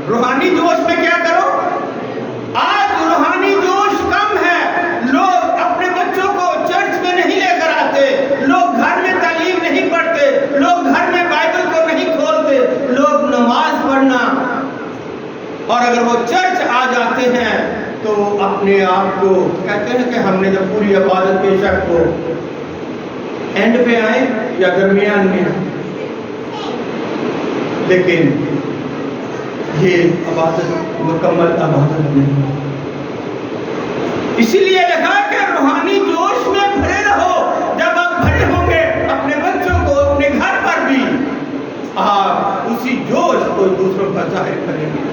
روحانی جوش میں کیا کرو؟ آج روحانی جوش کم ہے، لوگ اپنے بچوں کو چرچ میں نہیں لے کر آتے، لوگ گھر میں تعلیم نہیں پڑھتے، لوگ گھر میں بائبل کو نہیں کھولتے، لوگ نماز پڑھنا، اور اگر وہ چرچ آ جاتے ہیں تو اپنے آپ کو کہتے ہیں کہ ہم نے جب پوری عبادت بے شک کو اینڈ پہ آئے یا درمیان میں آئے، لیکن یہ عبادت مکمل عبادت نہیں۔ اسی لیے لکھا کہ روحانی جوش میں بھرے رہو۔ جب آپ بھرے ہوں گے اپنے بچوں کو، اپنے گھر پر بھی آپ اسی جوش کو دوسروں پر ظاہر کریں گے۔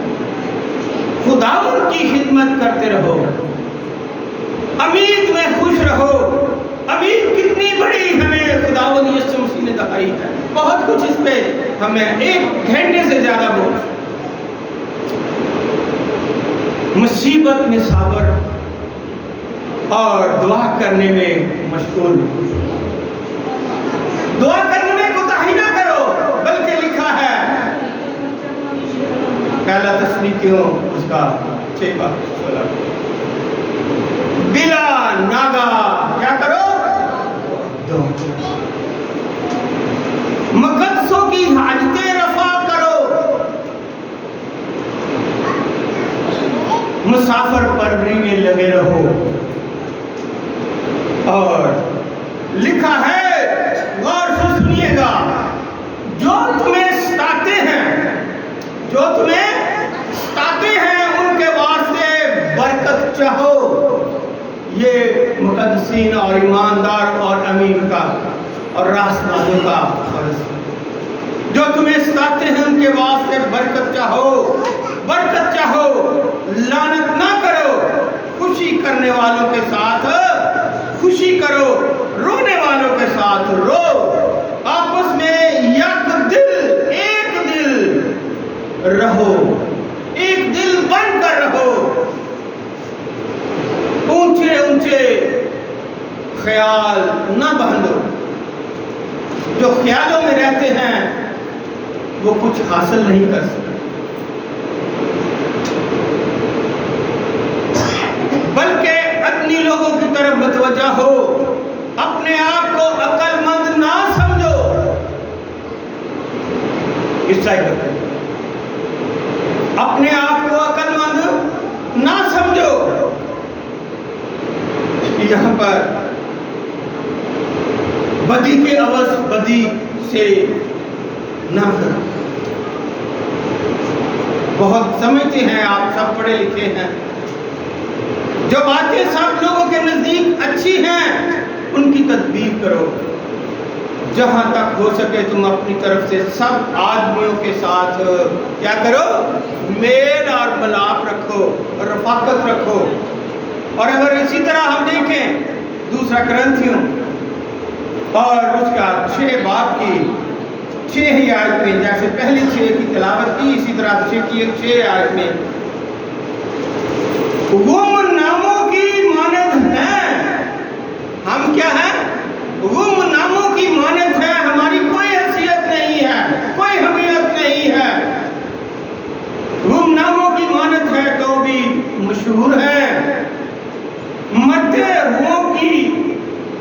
خداوند کی خدمت کرتے رہو، امید میں خوش رہو۔ امید کتنی بڑی ہمیں خداوند یسوع مسیح نے دکھائی ہے، بہت کچھ اس پہ ہمیں 1 گھنٹے سے زیادہ بول۔ مصیبت میں صبر اور دعا کرنے میں مشغول، دعا کرنے میں کوتاہی نہ کرو، بلکہ لکھا ہے پہلا تسلیکیوں اس کا 6:16 بلا ناگا کیا کرو؟ مقدسوں کی حاجتیں رفع کرو، مسافر پروری میں لگے رہو، اور لکھا ہے غور سے سنیے گا، جو تمہیں ستاتے ہیں، جو تمہیں ستاتے ہیں ان کے واسطے برکت چاہو۔ یہ مقدسین اور ایماندار اور امین کا اور راست بازوں کا فرض ہے۔ جو تمہیں ستاتے ہیں ان کے واسطے برکت چاہو، برکت چاہو، لعنت نہ کرو، خوشی کرنے والوں کے ساتھ خوشی کرو، رونے والوں کے ساتھ رو، آپس میں یک دل، ایک دل رہو، ایک دل بن کر رہو، اونچے اونچے خیال نہ باندھو۔ جو خیالوں میں رہتے ہیں وہ کچھ حاصل نہیں کر سکتے، بلکہ عقلی لوگوں کی طرف متوجہ ہو، اپنے آپ کو عقل مند نہ سمجھو۔ اس طرح کرتے اپنے آپ کو عقل مند نہ سمجھو۔ یہاں پر بدی کے عوض بدی سے نہ کرو۔ بہت سمجھتے ہیں، آپ سب پڑھے لکھے ہیں، جو باتیں سب لوگوں کے نزدیک اچھی ہیں ان کی تدبیر کرو۔ جہاں تک ہو سکے تم اپنی طرف سے سب آدمیوں کے ساتھ کیا کرو؟ میل اور ملاپ رکھو، رفاقت رکھو۔ اور اگر اسی طرح ہم دیکھیں 2 کرنتھیوں اور اس کا 6 باب کی 6 ہی آیت میں، جیسے پہلی 6 کی تلاوت کی، اسی طرح 6 آیت میں گمناموں کی مانند ہیں۔ ہم کیا ہیں؟ گمناموں کی مانند ہیں، ہماری کوئی حیثیت نہیں ہے، کوئی حمیت نہیں ہے، گمناموں کی مانند ہے تو بھی مشہور ہے، مرتے ہوں کی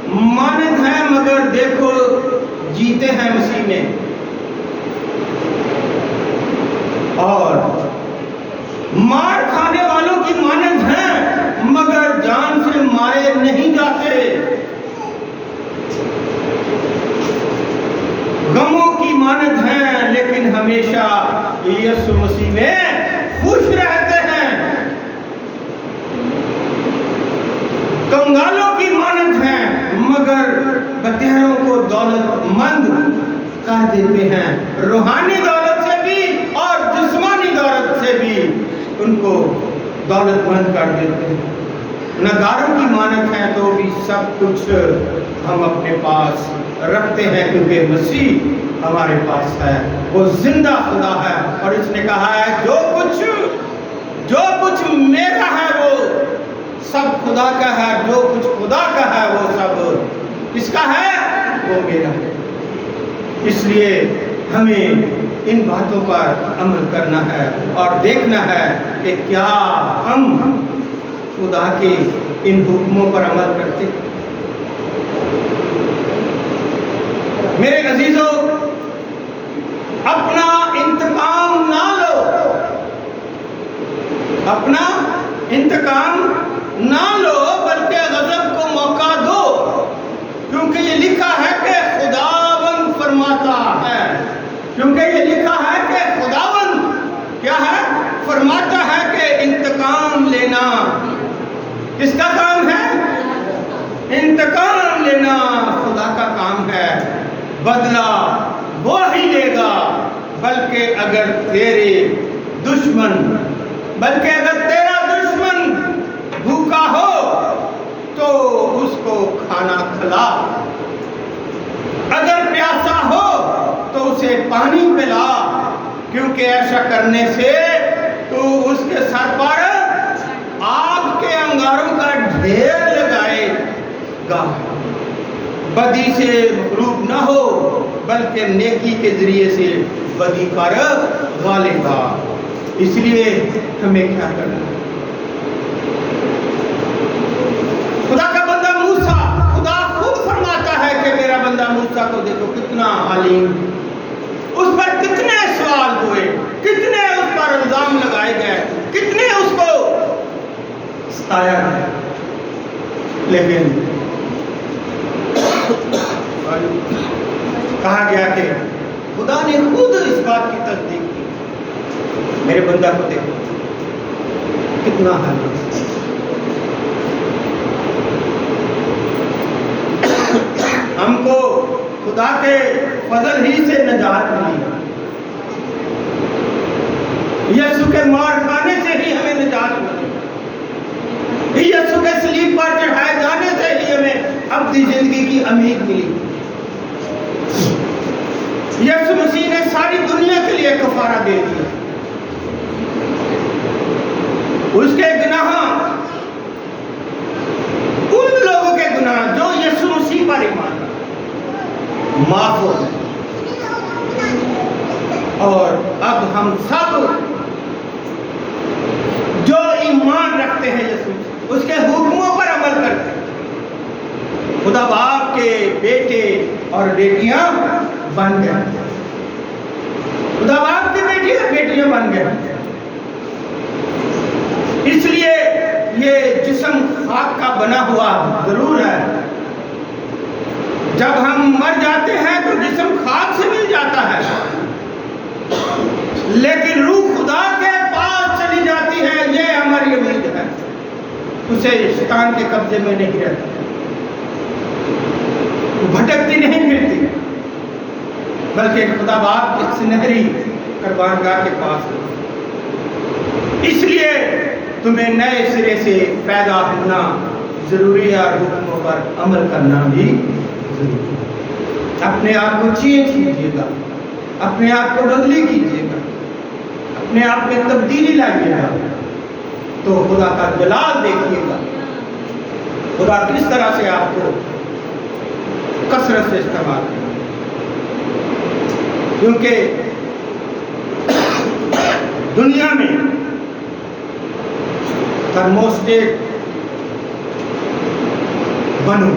مانند ہے مگر دیکھو جیتے ہیں مسیح میں، اور مار کھانے والوں کی مانند ہیں مگر جان سے مارے نہیں جاتے، غموں کی مانند ہیں لیکن ہمیشہ یسوع مسیح میں خوش رہتے ہیں، کنگالوں کی مانند ہیں مگر بطیروں کو دولت مند کر دیتے ہیں، روحانی دولت سے بھی اور جسمانی دولت سے بھی ان کو دولت مند کر دیتے ہیں، نگاروں کی مانند ہیں تو بھی سب کچھ ہم اپنے پاس رکھتے ہیں کیونکہ مسیح ہمارے پاس ہے، وہ زندہ خدا ہے، اور اس نے کہا ہے جو کچھ میرا ہے وہ سب خدا کا ہے، جو کچھ خدا کا ہے وہ سب کس کا ہے؟ وہ میرا ہے۔ اس لیے ہمیں ان باتوں پر عمل کرنا ہے اور دیکھنا ہے کہ کیا ہم خدا کے ان حکموں پر عمل کرتے ہیں۔ میرے عزیزوں، اپنا انتقام نہ لو، اپنا انتقام نہ لو، بلکہ غضب کو موقع دو، کیونکہ یہ لکھا ہے کہ خداوند فرماتا ہے، کیونکہ یہ لکھا ہے کہ خداوند کیا ہے؟ فرماتا ہے کہ انتقام لینا کس کا کام ہے؟ انتقام لینا خدا کا کام ہے، بدلہ وہ ہی لے گا، بلکہ اگر تیرا دشمن بھوکا ہو تو اس کو کھانا کھلا، اگر پیاسا ہو تو اسے پانی پلا، کیونکہ ایسا کرنے سے تو اس کے سر پر آگ کے انگاروں کا ڈھیر لگائے گا۔ بدی سے مغلوب نہ ہو، بلکہ نیکی کے ذریعے سے بدی پر غالب آ۔ اس لیے ہمیں کیا کرنا ہے؟ خدا کا بندہ موسیٰ، خدا خود فرماتا ہے کہ میرا بندہ موسیٰ کو دیکھو کتنا حلیم، اس پر کتنے سوال ہوئے، کتنے اس پر الزام لگائے گئے، کتنے اس کو ستایا گیا، لیکن کہا گیا کہ خدا نے خود اس بات کی تصدیق کی، میرے بندہ کو دیکھو کتنا حلیم۔ ہم کو خدا کے فضل ہی سے نجات ملی، یسوع کے مار کھانے سے ہی ہمیں نجات ملی، یسوع کے صلیب پر چڑھائے جانے سے ہی ہمیں ابدی زندگی کی امید ملی۔ یسوع مسیح نے ساری دنیا کے لیے کفارہ دے دیا، اس کے گناہ، ان لوگوں کے گناہ جو یسوع مسیح پر ایمان رکھتے معاف ہو گئے، اور اب ہم سب جو ایمان رکھتے ہیں یسوع، اس کے حکموں پر عمل کرتے ہیں، خدا باپ کے بیٹے اور بیٹیاں بن گئے، خدا باپ کے بیٹے اور بیٹیاں بن گئے۔ اس لیے یہ جسم خاک کا بنا ہوا ضرور ہے، جب ہم مر جاتے ہیں تو جسم خاک سے مل جاتا ہے، لیکن روح خدا کے پاس چلی جاتی ہے، یہ ہماری امید ہے، اسے شیطان کے قبضے میں نہیں رہتا، بھٹکتی نہیں پھرتی، بلکہ خدا باپ کی سنہری قربان گاہ کے پاس ہوتی۔ اس لیے تمہیں نئے سرے سے پیدا ہونا ضروری ہے اور حکموں پر عمل کرنا بھی ضروری ہے۔ اپنے آپ کو چینج کیجیے گا، اپنے آپ کو بدلی کیجیے گا، اپنے آپ میں تبدیلی لائیے گا، تو خدا کا جلال دیکھیے گا، خدا کس طرح سے آپ کو کثرت سے استعمال کرے، کیونکہ دنیا میں تھرموسٹیٹ بنو،